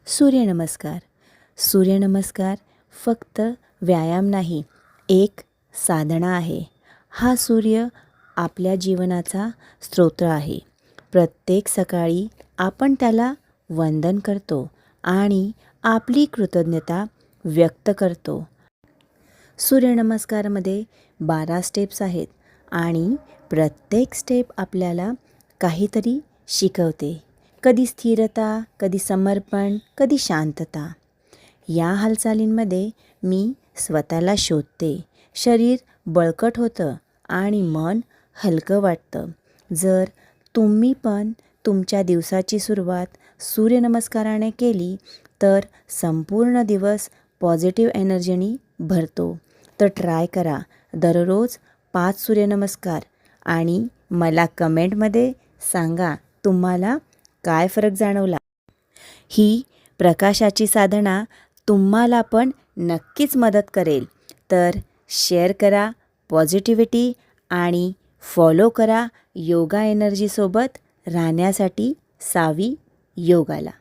सूर्यनमस्कार. सूर्यनमस्कार फक्त व्यायाम नाही, एक साधना आहे. हा सूर्य आपल्या जीवनाचा स्रोत आहे. प्रत्येक सकाळी आपण त्याला वंदन करतो आणि आपली कृतज्ञता व्यक्त करतो. सूर्यनमस्कारमध्ये 12 स्टेप्स आहेत आणि प्रत्येक स्टेप आपल्याला काहीतरी शिकवते. कधी स्थिरता, कधी समर्पण, कधी शांतता. या हालचालींमध्ये मी स्वतःला शोधते. शरीर बळकट होतं आणि मन हलकं वाटतं. जर तुम्ही पण तुमच्या दिवसाची सुरुवात सूर्यनमस्काराने केली तर संपूर्ण दिवस पॉझिटिव्ह एनर्जीनी भरतो. तर ट्राय करा दररोज 5 सूर्यनमस्कार आणि मला कमेंटमध्ये सांगा तुम्हाला काय फरक जाणवला. ही प्रकाशाची साधना तुम्हाला पण नक्कीच मदत करेल. तर शेअर करा पॉझिटिव्हिटी आणि फॉलो करा योगा एनर्जीसोबत राहण्यासाठी सावी योगाला.